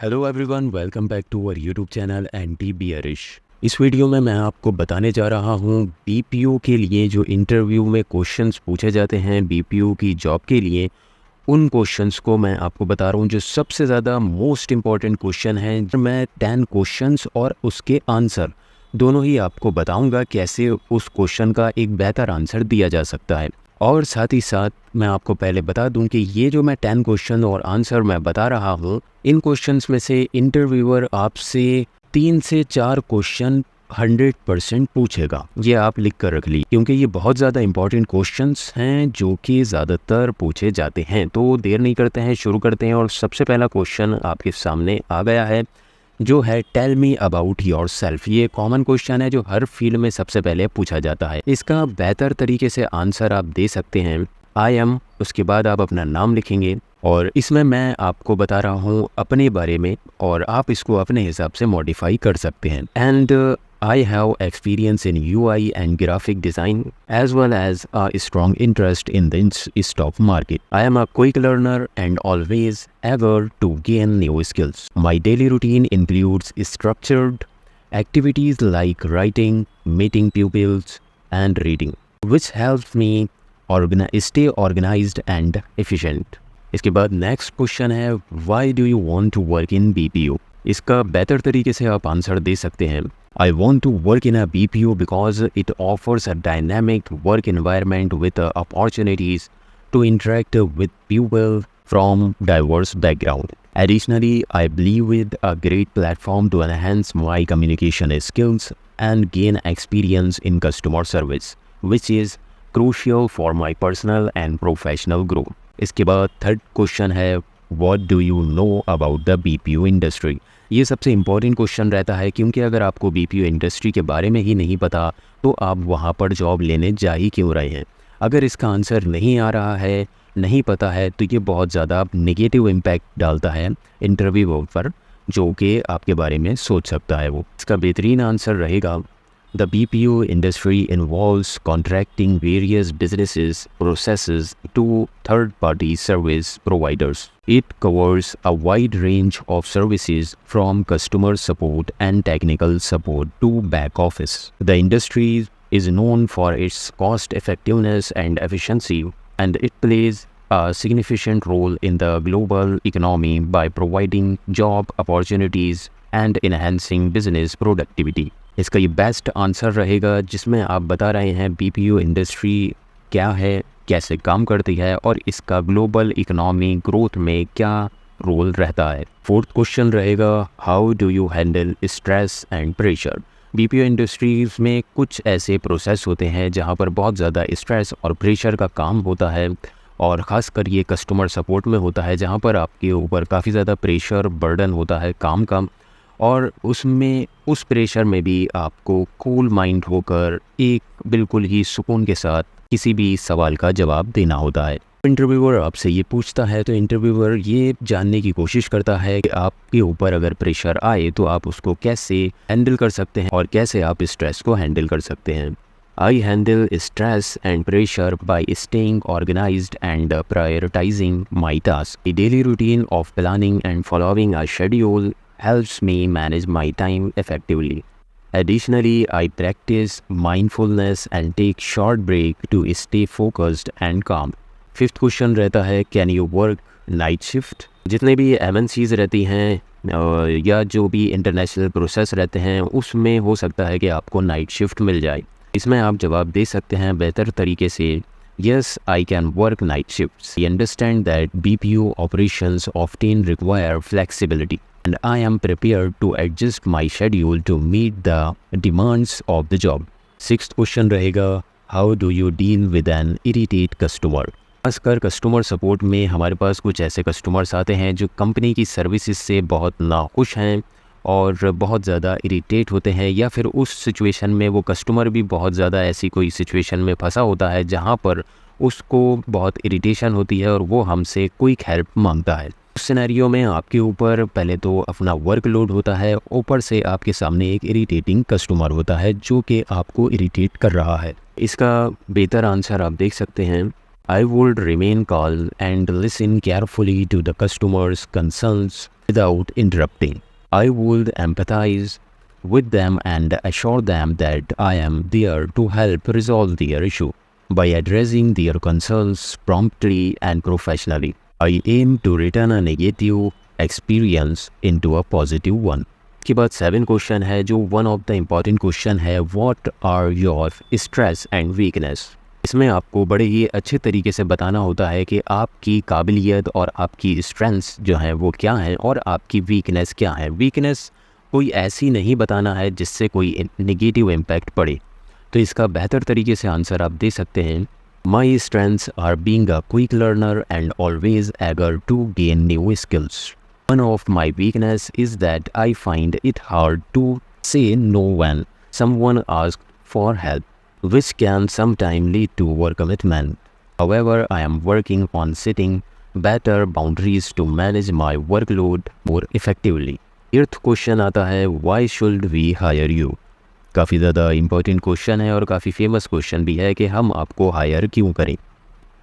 Hello everyone, welcome back to our YouTube channel anti bearish. इस वीडियो में मैं आपको बताने जा रहा हूँ बीपीओ के लिए जो इंटरव्यू में क्वेश्चंस पूछे जाते हैं बीपीओ की जॉब के लिए, उन क्वेश्चंस को मैं आपको बता रहा हूँ जो सबसे ज़्यादा मोस्ट इम्पॉर्टेंट क्वेश्चन हैं। मैं 10 क्वेश्चंस और उसके आंसर दोनों ही आपको बताऊँगा कैसे उस क्वेश्चन का एक बेहतर आंसर दिया जा सकता है। और साथ ही साथ मैं आपको पहले बता दूं कि ये जो मैं 10 क्वेश्चन और आंसर मैं बता रहा हूँ, इन क्वेश्चंस में से इंटरव्यूअर आपसे 3 से 4 क्वेश्चन 100% पूछेगा। ये आप लिख कर रख ली, क्योंकि ये बहुत ज़्यादा इंपॉर्टेंट क्वेश्चंस हैं जो कि ज़्यादातर पूछे जाते हैं। तो देर नहीं करते हैं, शुरू करते हैं। और सबसे पहला क्वेश्चन आपके सामने आ गया है, जो है tell me about yourself. ये कॉमन क्वेश्चन है जो हर फील्ड में सबसे पहले पूछा जाता है। इसका बेहतर तरीके से आंसर आप दे सकते हैं आई एम, उसके बाद आप अपना नाम लिखेंगे और इसमें मैं आपको बता रहा हूँ अपने बारे में और आप इसको अपने हिसाब से मॉडिफाई कर सकते हैं। And I have experience in UI and graphic design as well as a strong interest in the stock market. I am a quick learner and always eager to gain new skills. My daily routine includes structured activities like writing, meeting pupils, and reading, which helps me stay organized and efficient. इसके बाद next question है, why do you want to work in BPO? इसका बेहतर तरीके से आप answer दे सकते हैं, I want to work in a BPO because it offers a dynamic work environment with opportunities to interact with people from diverse backgrounds. Additionally, I believe it's a great platform to enhance my communication skills and gain experience in customer service, which is crucial for my personal and professional growth. इसके बाद third question है, What do you know about the BPO industry? ये सबसे important question रहता है, क्योंकि अगर आपको बीपीओ इंडस्ट्री के बारे में ही नहीं पता तो आप वहाँ पर जॉब लेने जा ही क्यों रहे हैं। अगर इसका आंसर नहीं आ रहा है, नहीं पता है, तो ये बहुत ज़्यादा नेगेटिव इम्पैक्ट डालता है इंटरव्यू पर, जो कि आपके बारे में सोच सकता है वो। इसका बेहतरीन आंसर रहेगा, The BPO industry involves contracting various businesses processes to third-party service providers. It covers a wide range of services from customer support and technical support to back office. The industry is known for its cost effectiveness and efficiency, and it plays a significant role in the global economy by providing job opportunities and enhancing business productivity. इसका ये best answer रहेगा जिसमें आप बता रहे हैं BPO industry क्या है, कैसे काम करती है और इसका ग्लोबल इकोनॉमी ग्रोथ में क्या रोल रहता है। फोर्थ क्वेश्चन रहेगा, how do you handle stress and pressure? BPO industries में कुछ ऐसे प्रोसेस होते हैं जहां पर बहुत ज़्यादा स्ट्रेस और प्रेशर का काम होता है, और ख़ासकर ये कस्टमर सपोर्ट में होता है जहां पर आपके ऊपर काफ़ी ज़्यादा प्रेशर बर्डन होता है काम का, और उसमें उस प्रेशर में भी आपको कूल माइंड होकर एक बिल्कुल ही सुकून के साथ किसी भी सवाल का जवाब देना होता है। इंटरव्यूअर आपसे ये पूछता है तो इंटरव्यूअर ये जानने की कोशिश करता है कि आपके ऊपर अगर प्रेशर आए तो आप उसको कैसे हैंडल कर सकते हैं और कैसे आप स्ट्रेस को हैंडल कर सकते हैं। I handle stress and pressure by staying organized and prioritizing my tasks. A daily routine of planning and following a schedule helps me manage my time effectively. Additionally, I practice mindfulness and take short break to stay focused and calm. Fifth question रहता है, can you work night shift? जितने भी MNCs रहती हैं या जो भी international process रहते हैं उसमें हो सकता है कि आपको नाइट शिफ्ट मिल जाए। इसमें आप जवाब दे सकते हैं बेहतर तरीके से, Yes, I can work night shifts. I understand that BPO operations often require flexibility, and I am prepared to adjust my schedule to meet the demands of the job. Sixth question रहेगा, How do you deal with an irritated customer? खासकर customer support में हमारे पास कुछ ऐसे customers आते हैं जो company की सर्विसेज से बहुत नाखुश हैं और बहुत ज़्यादा इरिटेट होते हैं, या फिर उस सिचुएशन में वो कस्टमर भी बहुत ज़्यादा ऐसी कोई सिचुएशन में फंसा होता है जहाँ पर उसको बहुत इरिटेशन होती है और वो हमसे क्विक हेल्प मांगता है। उस सिनेरियो में आपके ऊपर पहले तो अपना वर्कलोड होता है, ऊपर से आपके सामने एक इरिटेटिंग कस्टमर होता है जो कि आपको इरिटेट कर रहा है। इसका बेहतर आंसर आप देख सकते हैं, I would remain calm and listen carefully to the customer's concerns without interrupting. I would empathize with them and assure them that I am there to help resolve their issue by addressing their concerns promptly and professionally. I aim to return a negative experience into a positive one. के बाद 7 question है जो one of the important question है, what are your stress and weakness. इसमें आपको बड़े ही अच्छे तरीके से बताना होता है कि आपकी काबिलियत और आपकी स्ट्रेंथ्स जो हैं वो क्या हैं और आपकी वीकनेस क्या है। वीकनेस कोई ऐसी नहीं बताना है जिससे कोई नेगेटिव इम्पैक्ट पड़े, तो इसका बेहतर तरीके से आंसर आप दे सकते हैं, my strengths are being a quick learner and always eager to gain new skills. One of my weakness is that I find it hard to say no when someone asks for help, which can sometimes lead to overcommitment. However, I am working on setting better boundaries to manage my workload more effectively. 8th question आता है, why should we hire you? काफ़ी ज़्यादा important question है और काफ़ी famous question भी है कि हम आपको हायर क्यों करें।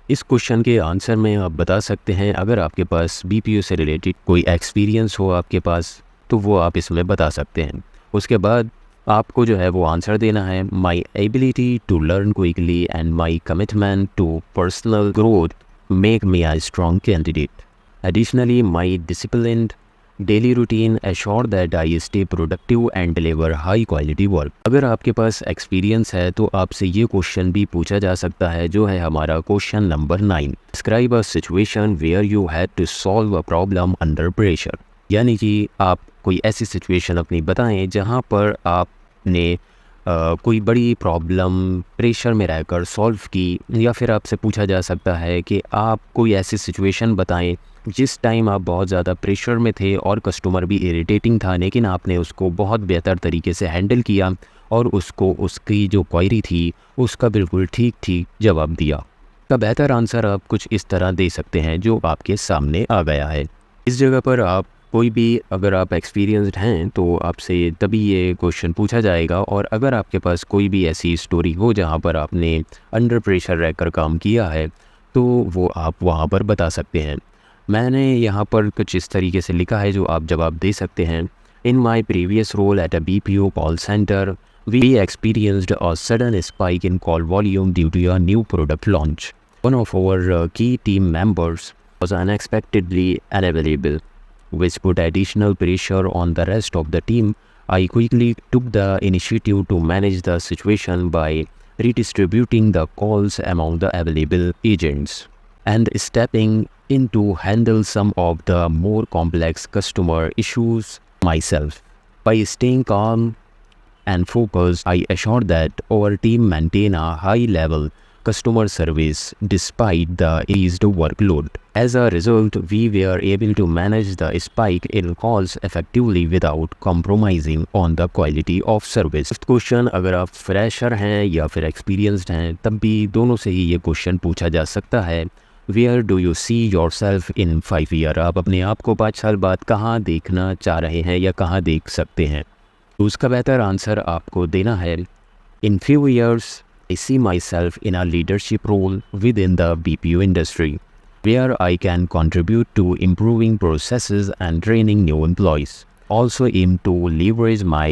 इस क्वेश्चन के आंसर में आप बता सकते हैं, अगर आपके पास बीपीओ से रिलेटेड कोई एक्सपीरियंस हो आपके पास तो वो आप इसमें बता सकते हैं। उसके बाद आपको जो है वो आंसर देना है, my ability to learn quickly and my commitment to personal growth make me a strong candidate. Additionally, my disciplined daily routine assure that I stay productive and deliver high quality work. अगर आपके पास experience है तो आपसे ये question भी पूछा जा सकता है, जो है हमारा question number 9। Describe a situation where you had to solve a problem under pressure. यानी कि आप कोई ऐसी सिचुएशन अपनी बताएं जहाँ पर आपने कोई बड़ी प्रॉब्लम प्रेशर में रहकर सॉल्व की, या फिर आपसे पूछा जा सकता है कि आप कोई ऐसी सिचुएशन बताएं जिस टाइम आप बहुत ज़्यादा प्रेशर में थे और कस्टमर भी इरिटेटिंग था, लेकिन आपने उसको बहुत बेहतर तरीके से हैंडल किया और उसको उसकी जो क्वायरी थी उसका बिल्कुल ठीक ठीक जवाब दिया। का बेहतर आंसर आप कुछ इस तरह दे सकते हैं जो आपके सामने आ गया है। इस जगह पर आप कोई भी, अगर आप एक्सपीरियंस्ड हैं तो आपसे तभी ये क्वेश्चन पूछा जाएगा, और अगर आपके पास कोई भी ऐसी स्टोरी हो जहाँ पर आपने अंडर प्रेशर रहकर काम किया है तो वो आप वहाँ पर बता सकते हैं। मैंने यहाँ पर कुछ इस तरीके से लिखा है जो आप जवाब दे सकते हैं। In my previous role at a BPO call centre we experienced a sudden spike in call volume due to a new product launch. One of our key team members was unexpectedly unavailable, which put additional pressure on the rest of the team. I quickly took the initiative to manage the situation by redistributing the calls among the available agents and stepping in to handle some of the more complex customer issues myself. By staying calm and focused, I assured that our team maintain a high level customer service despite the increased workload. As a result, we were able to manage the spike in calls effectively without compromising on the quality of service. First question, अगर आप fresher हैं या फिर experienced हैं तब भी दोनों से ही ये क्वेश्चन पूछा जा सकता है, Where do you see yourself in 5 years? आप अपने आप को 5 साल बाद कहाँ देखना चाह रहे हैं या कहाँ देख सकते हैं, तो उसका बेहतर आंसर आपको देना है, In few years I see myself in a leadership role within the BPO industry, where I can contribute to improving processes and training new employees. Also aim to leverage my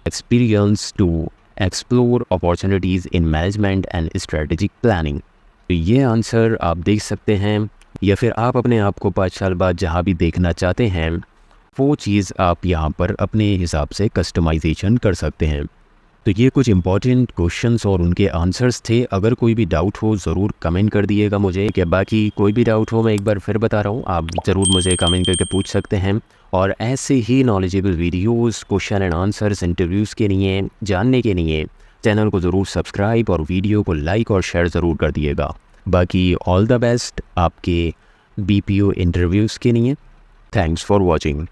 experience to explore opportunities in management and strategic planning. तो ये answer आप देख सकते हैं, या फिर आप अपने आप को 5 साल बाद जहाँ भी देखना चाहते हैं वो चीज़ आप यहाँ पर अपने हिसाब से कस्टमाइजेशन कर सकते हैं। तो ये कुछ इंपॉर्टेंट क्वेश्चंस और उनके आंसर्स थे। अगर कोई भी डाउट हो ज़रूर कमेंट कर दिएगा मुझे, कि बाकी कोई भी डाउट हो मैं एक बार फिर बता रहा हूँ, आप ज़रूर मुझे कमेंट करके पूछ सकते हैं। और ऐसे ही knowledgeable videos, question and answers, interviews के लिए जानने के लिए चैनल को ज़रूर सब्सक्राइब और वीडियो को लाइक और शेयर ज़रूर कर दिएगा। बाकी ऑल द बेस्ट आपके BPO इंटरव्यूज़ के लिए। Thanks for watching.